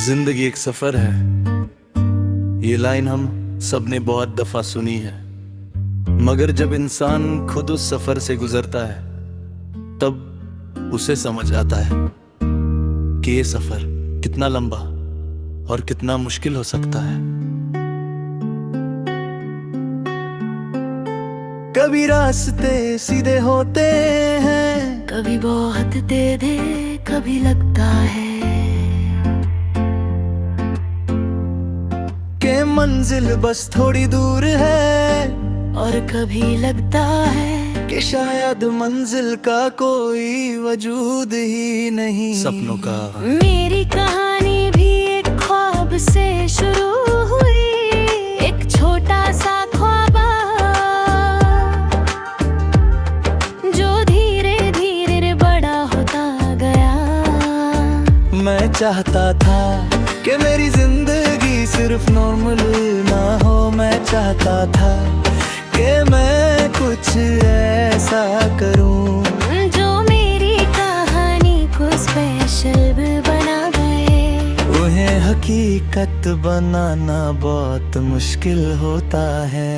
जिंदगी एक सफर है, ये लाइन हम सबने बहुत दफा सुनी है। मगर जब इंसान खुद उस सफर से गुजरता है तब उसे समझ आता है कि ये सफर कितना लंबा और कितना मुश्किल हो सकता है। कभी रास्ते सीधे होते हैं, कभी बहुत दे कभी लगता है कि मंजिल बस थोड़ी दूर है, और कभी लगता है कि शायद मंजिल का कोई वजूद ही नहीं। सपनों का मेरी कहानी भी एक ख्वाब से शुरू हुई, एक छोटा सा ख्वाब जो धीरे धीरे बड़ा होता गया। मैं चाहता था कि मेरी जिंदगी सिर्फ नॉर्मल ना हो, मैं चाहता था कि मैं कुछ ऐसा करूं जो मेरी कहानी को स्पेशल बना गए। उन्हें हकीकत बनाना बहुत मुश्किल होता है।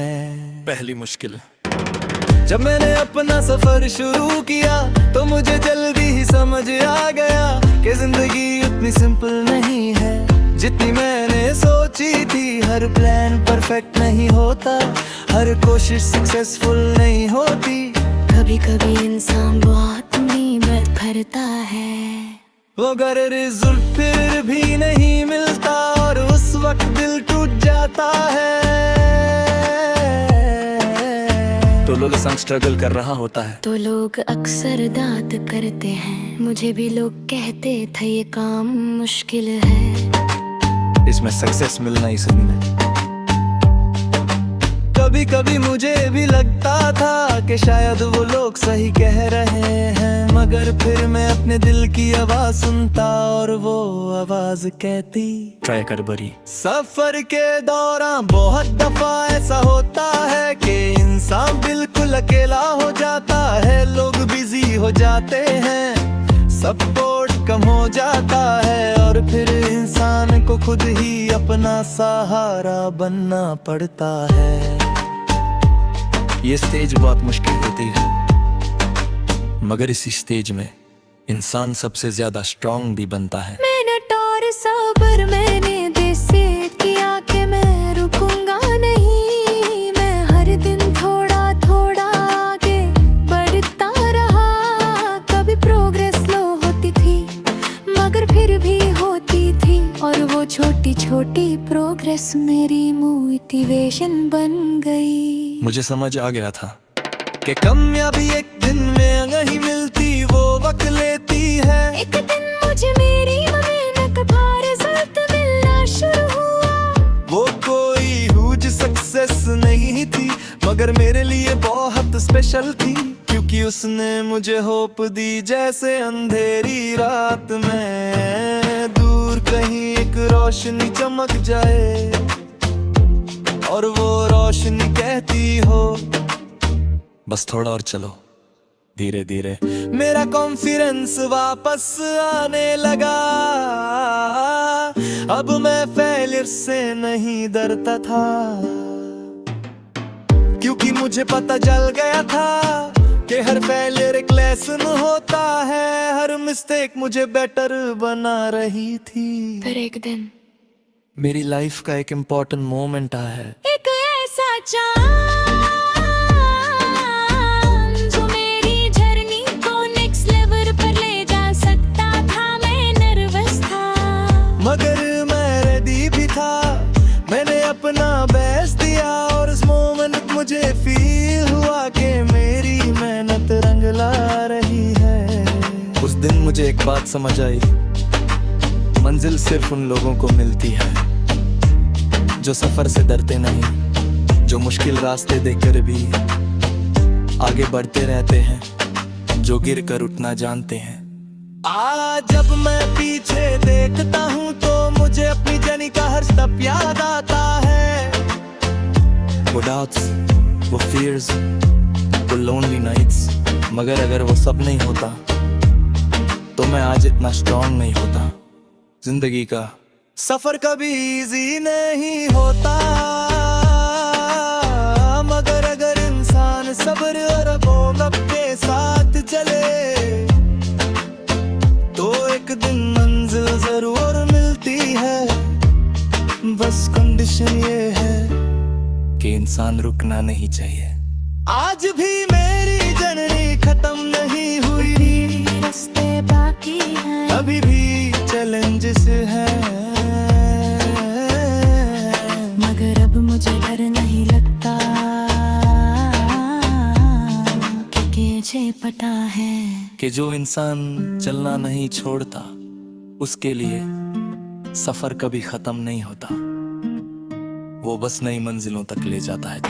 पहली मुश्किल जब मैंने अपना सफर शुरू किया तो मुझे जल्दी ही समझ आ गया कि जिंदगी उतनी सिंपल नहीं है जितनी मैंने सोची थी। हर प्लान परफेक्ट नहीं होता, हर कोशिश सक्सेसफुल नहीं होती। कभी कभी इंसान बहुत मेहनत करता है, मगर रिजल्ट फिर भी नहीं मिलता और उस वक्त दिल टूट जाता है। तो लोग संग स्ट्रगल कर रहा होता है तो लोग अक्सर दाद करते हैं। मुझे भी लोग कहते थे ये काम मुश्किल है, इसमें सक्सेस मिलना ही सही नहीं। कभी कभी मुझे भी लगता था कि शायद वो लोग सही कह रहे हैं, मगर फिर मैं अपने दिल की आवाज सुनता और वो आवाज कहती ट्राई कर बरी। सफर के दौरान बहुत दफा ऐसा होता है कि इंसान बिल्कुल अकेला हो जाता है। लोग बिजी हो जाते हैं, सपोर्ट कम हो जाता है और फिर इंसान को खुद ही अपना सहारा बनना पड़ता है। ये स्टेज बहुत मुश्किल होती है, मगर इसी स्टेज में इंसान सबसे ज्यादा स्ट्रॉन्ग भी बनता है। मेहनत और सब्र मैंने डिसाइड किया कि मैं रुकूंगा नहीं। मैं हर दिन थोड़ा थोड़ा आगे बढ़ता रहा। कभी प्रोग्रेस स्लो होती थी मगर फिर भी होती थी, और वो छोटी छोटी प्रोग्रेस मेरी मोटिवेशन बन गई। मुझे समझ आ गया था कि कामयाबी एक दिन में नहीं मिलती, वो वक्त लेती है। एक दिन मुझे मेरी मेहनत का रिजल्ट मिलना शुरू हुआ। वो कोई ह्यूज सक्सेस नहीं थी मगर मेरे लिए बहुत स्पेशल थी, क्योंकि उसने मुझे होप दी जैसे अंधेरी रात में दूर कहीं एक रोशनी चमक जाए और वो रोशनी कहती हो बस थोड़ा और चलो। धीरे धीरे मेरा कॉन्फिडेंस वापस आने लगा। अब मैं फेलियर से नहीं डरता था, क्योंकि मुझे पता चल गया था कि हर फेलियर एक लेसन होता है। हर मिस्टेक मुझे बेटर बना रही थी। फिर एक दिन मेरी लाइफ का एक इम्पोर्टेंट मोमेंट आया है। एक ऐसा चांद जो मेरी जर्नी को नेक्स्ट लेवल पर ले जा सकता था। मैं नर्वस था मगर मैं रेडी भी था। मैंने अपना बेस्ट दिया और उस मोमेंट मुझे फील हुआ कि मेरी मेहनत रंग ला रही है। उस दिन मुझे एक बात समझ आई, मंजिल सिर्फ उन लोगों को मिलती है जो सफर से डरते नहीं, जो मुश्किल रास्ते देखकर भी आगे बढ़ते रहते हैं, जो गिर कर उठना जानते हैं। आज जब मैं पीछे देखता हूँ तो मुझे अपनी जर्नी का हर स्टेप याद आता है। वो डाउट्स, वो फियर्स, वो लोनली नाइट्स, मगर अगर वो सब नहीं होता तो मैं आज इतना स्ट्रॉन्ग नहीं होता। जिंदगी का सफर कभी इजी नहीं होता, मगर अगर इंसान सब्र और अबोलब के साथ चले तो एक दिन मंजिल जरूर मिलती है। बस कंडीशन ये है कि इंसान रुकना नहीं चाहिए। आज भी मेरी जर्नी खत्म नहीं हुई, रास्ते बाकी हैं, अभी भी चैलेंजेस हैं, मगर अब मुझे डर नहीं लगता, क्योंकि मुझे पता है कि जो इंसान चलना नहीं छोड़ता उसके लिए सफर कभी खत्म नहीं होता, वो बस नई मंजिलों तक ले जाता है।